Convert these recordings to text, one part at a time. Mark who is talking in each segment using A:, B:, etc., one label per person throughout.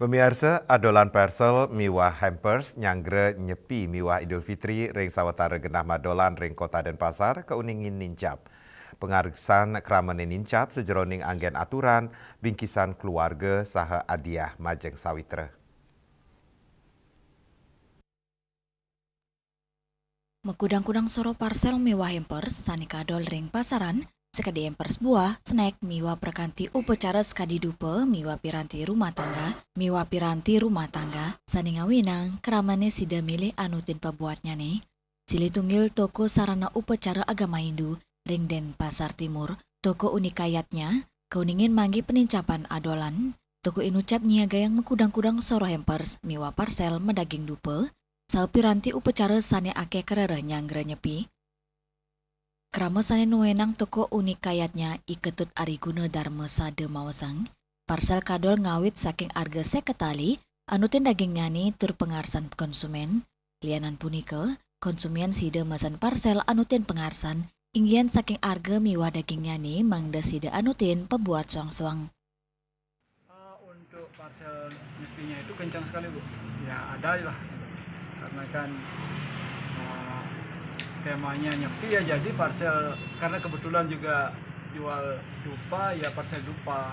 A: Pemirsa, adolan persel miwah hampers nyanggre nyepi miwah Idul Fitri ring sawetara genah madolan ring Kota Denpasar keuningin nincap. Pengarsan kramene nincap sejeroning anggen aturan bingkisan keluarga saha hadiah majeng sawitra.
B: Megudang-kudang soro parsel miwah hampers sani kadol ring pasaran, sekadi hampers buah, snack miwah perkanti upacara sekadi dupe miwah piranti rumah tangga, sani ngawinang keramane sida milih anutin pabuatnya nih. Cili tunggil toko sarana upacara agama Hindu ring Denpasar Timur, toko unikayatnya, keuningin manggi penincapan adolan, toko inucap nyiaga yang megudang-kudang soro hampers miwah parsel medaging dupe, piranti upacara sane ake kerere nyanggre nyepi. Krama sane nuenang toko unik kayatnya iketut ariguna dharma sade mawasang. Parsel kadol ngawit saking arga seketali, anutin daging nyani tur pengarsan konsumen. Lianan punika, konsumen sida masan parsel anutin pengarsan, inggian saking arga miwah daging nyani mangda sida anutin pembuat suang-suang.
C: Untuk parsel nyepinya itu kencang sekali Bu. Ya ada lah. Karena kan temanya nyepi ya, jadi parsel, karena kebetulan juga jual dupa ya parsel dupa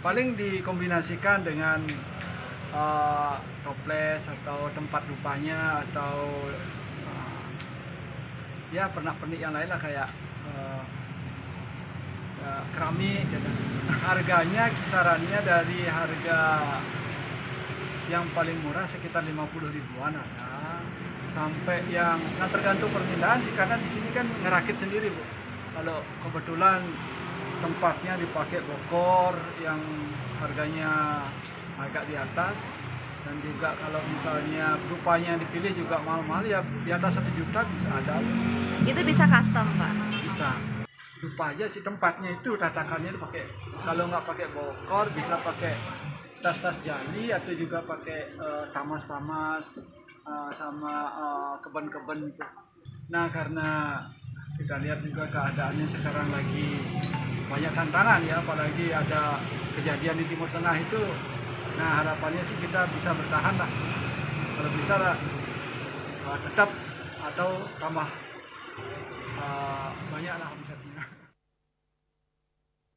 C: paling dikombinasikan dengan toples atau tempat dupanya atau ya pernak-pernik yang lain lah kayak keramik gitu. Harganya kisarannya dari harga yang paling murah sekitar 50 ribuan ada sampai yang tergantung permintaan sih, karena di sini kan ngerakit sendiri Bu. Kalau kebetulan tempatnya dipakai bokor yang harganya agak di atas, dan juga kalau misalnya rupanya dipilih juga mahal-mahal ya di atas 1 juta bisa ada.
D: Itu bisa custom Pak?
C: Bisa. Lupa aja sih tempatnya itu tatakannya pakai, kalau nggak pakai bokor bisa pakai tas-tas jali atau juga pakai tamas-tamas sama keben-keben itu. Nah karena kita lihat juga keadaannya sekarang lagi banyak tantangan ya, apalagi ada kejadian di Timur Tengah itu. Nah harapannya sih kita bisa bertahan lah, kalau bisa lah tetap atau tambah banyak lah omsetnya.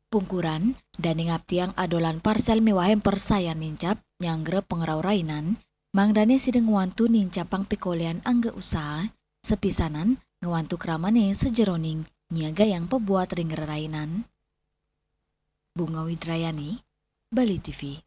B: Pungkuran dan ngaptiang adolan parsel mewah hampers saya nincap nyanggre pengerau rainan, mangdane sideng ngwantu nincapang pikolean angge usaha, sepisanan ngewantu kramane sejeroning nyaga yang pebuat ring rainan. Bunga Widrayani, Bali TV.